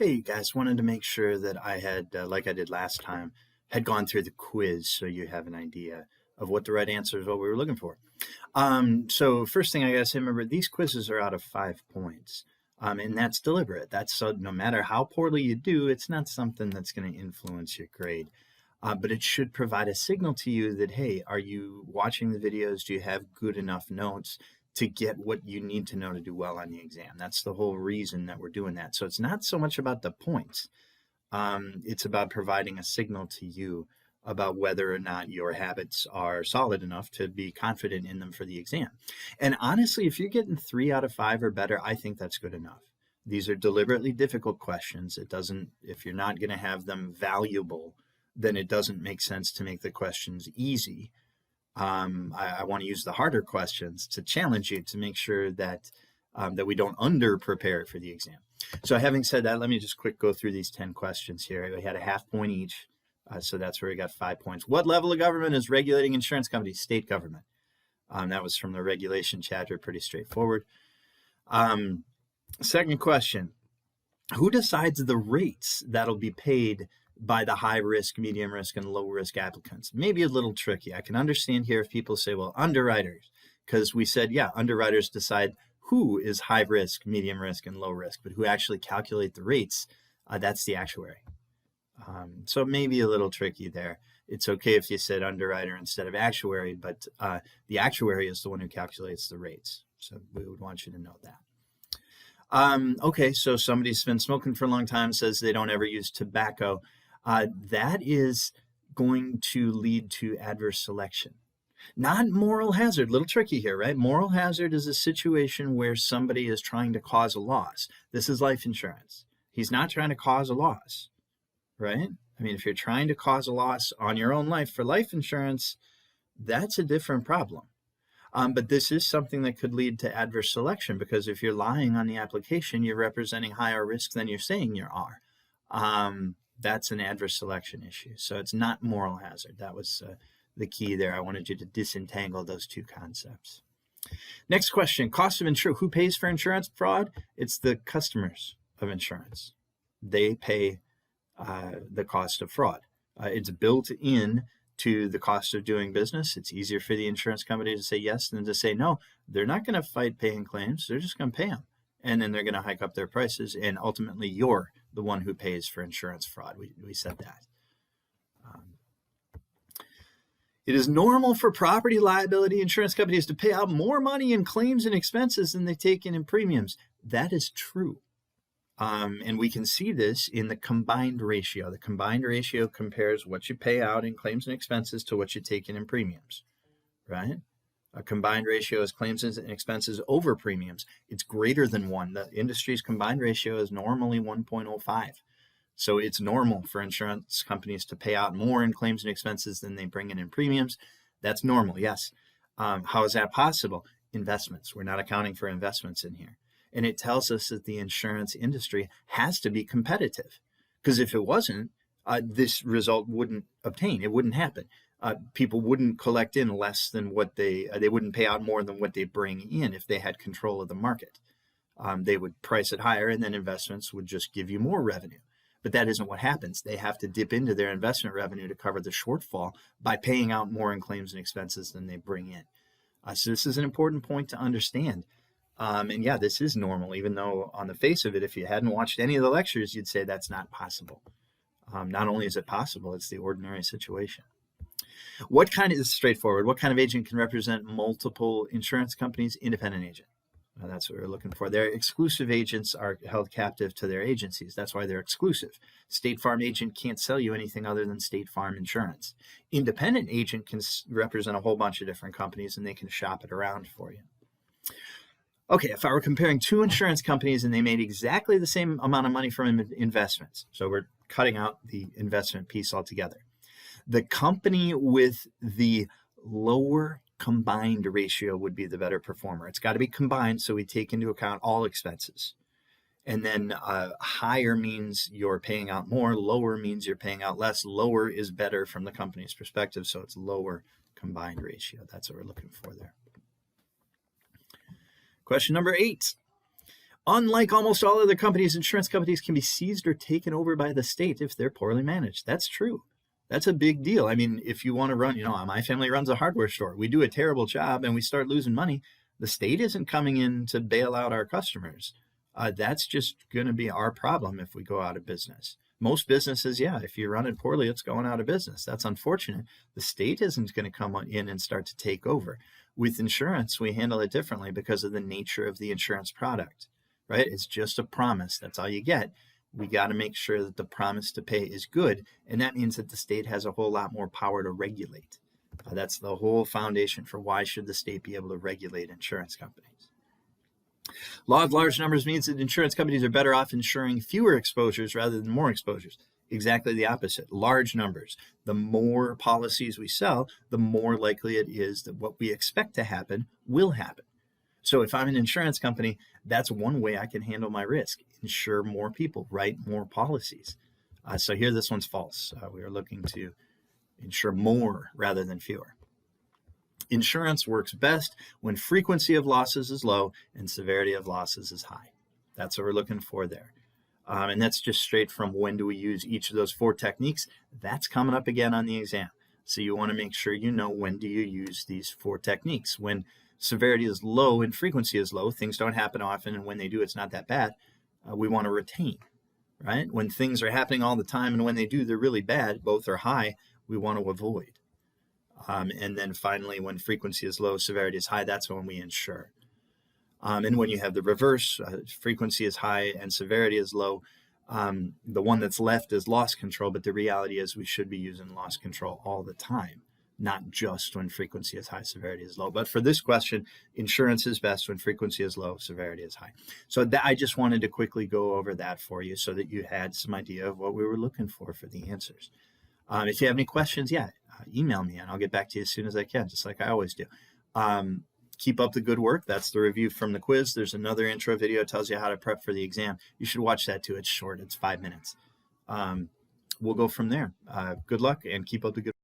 Hey, you guys, wanted to make sure that I had, like I did last time, had gone through the quiz so you have an idea of what the right answer is, what we were looking for. So first thing I gotta say, remember, these quizzes are out of 5 points, and that's deliberate. That's so no matter how poorly you do, it's not something that's going to influence your grade. But it should provide a signal to you that, hey, are you watching the videos? Do you have good enough notes to get what you need to know to do well on the exam? That's the whole reason that we're doing that. So it's not so much about the points. It's about providing a signal to you about whether or not your habits are solid enough to be confident in them for the exam. And honestly, if you're getting 3 out of 5 or better, I think that's good enough. These are deliberately difficult questions. If you're not going to have them valuable, then it doesn't make sense to make the questions easy. I want to use the harder questions to challenge you to make sure that we don't under-prepare for the exam. So having said that, let me just quick go through these 10 questions here. We had a half point each, so that's where we got 5 points. What level of government is regulating insurance companies? State government. That was from the regulation chapter, pretty straightforward. Second question, who decides the rates that'll be paid by the high risk, medium risk, and low risk applicants? Maybe a little tricky. I can understand here if people say, well, underwriters, because we said, yeah, underwriters decide who is high risk, medium risk, and low risk, but who actually calculate the rates, that's the actuary. So maybe a little tricky there. It's okay if you said underwriter instead of actuary, but the actuary is the one who calculates the rates. So we would want you to know that. Okay, so somebody's been smoking for a long time, says they don't ever use tobacco. That is going to lead to adverse selection. Not moral hazard, little tricky here, right? Moral hazard is a situation where somebody is trying to cause a loss. This is life insurance. He's not trying to cause a loss, right? I mean, if you're trying to cause a loss on your own life for life insurance, that's a different problem. But this is something that could lead to adverse selection, because if you're lying on the application, you're representing higher risk than you're saying you are. That's an adverse selection issue. So it's not moral hazard. That was the key there. I wanted you to disentangle those two concepts. Next question, cost of insurance. Who pays for insurance fraud? It's the customers of insurance. They pay the cost of fraud. It's built in to the cost of doing business. It's easier for the insurance company to say yes than to say no. They're not going to fight paying claims. They're just going to pay them. And then they're going to hike up their prices. And ultimately, you're the one who pays for insurance fraud. We said that. It is normal for property liability insurance companies to pay out more money in claims and expenses than they take in premiums. That is true. And we can see this in the combined ratio. The combined ratio compares what you pay out in claims and expenses to what you take in premiums, right? A combined ratio is claims and expenses over premiums. It's greater than 1. The industry's combined ratio is normally 1.05. So it's normal for insurance companies to pay out more in claims and expenses than they bring in premiums. That's normal, yes. How is that possible? Investments. We're not accounting for investments in here. And it tells us that the insurance industry has to be competitive, because if it wasn't, this result wouldn't obtain. It wouldn't happen. People wouldn't collect in less than what they wouldn't pay out more than what they bring in if they had control of the market. They would price it higher, and then investments would just give you more revenue. But that isn't what happens. They have to dip into their investment revenue to cover the shortfall by paying out more in claims and expenses than they bring in. So this is an important point to understand. And yeah, this is normal, even though on the face of it, if you hadn't watched any of the lectures, you'd say that's not possible. Not only is it possible, it's the ordinary situation. This is straightforward. What kind of agent can represent multiple insurance companies? Independent agent. That's what we're looking for. Their exclusive agents are held captive to their agencies. That's why they're exclusive. State Farm agent can't sell you anything other than State Farm insurance. Independent agent can represent a whole bunch of different companies, and they can shop it around for you. Okay, if I were comparing 2 insurance companies and they made exactly the same amount of money from investments, so we're cutting out the investment piece altogether. The company with the lower combined ratio would be the better performer. It's got to be combined, so we take into account all expenses. And then higher means you're paying out more, lower means you're paying out less. Lower is better from the company's perspective, so it's lower combined ratio. That's what we're looking for there. Question number 8. Unlike almost all other companies, insurance companies can be seized or taken over by the state if they're poorly managed. That's true. That's a big deal. I mean, if you want to run, my family runs a hardware store. We do a terrible job and we start losing money. The state isn't coming in to bail out our customers. That's just going to be our problem if we go out of business. Most businesses, if you run it poorly, it's going out of business. That's unfortunate. The state isn't going to come in and start to take over. With insurance, we handle it differently because of the nature of the insurance product, right? It's just a promise. That's all you get. We got to make sure that the promise to pay is good. And that means that the state has a whole lot more power to regulate. That's the whole foundation for why should the state be able to regulate insurance companies. Law of large numbers means that insurance companies are better off insuring fewer exposures rather than more exposures. Exactly the opposite. Large numbers. The more policies we sell, the more likely it is that what we expect to happen will happen. So if I'm an insurance company, that's one way I can handle my risk. Insure more people, write more policies. So here, this one's false. We are looking to insure more rather than fewer. Insurance works best when frequency of losses is low and severity of losses is high. That's what we're looking for there. And that's just straight from when do we use each of those 4 techniques. That's coming up again on the exam. So you want to make sure you know when do you use these 4 techniques. When severity is low and frequency is low, things don't happen often, and when they do, it's not that bad. We want to retain, right? When things are happening all the time and when they do, they're really bad, both are high, we want to avoid. And then finally, when frequency is low, severity is high, that's when we insure. And when you have the reverse, frequency is high and severity is low, the one that's left is loss control, but the reality is we should be using loss control all the time, not just when frequency is high, severity is low. But for this question, insurance is best when frequency is low, severity is high. So I just wanted to quickly go over that for you so that you had some idea of what we were looking for the answers. If you have any questions, email me and I'll get back to you as soon as I can, just like I always do. Keep up the good work. That's the review from the quiz. There's another intro video that tells you how to prep for the exam. You should watch that too. It's short. It's 5 minutes. We'll go from there. Good luck and keep up the good work.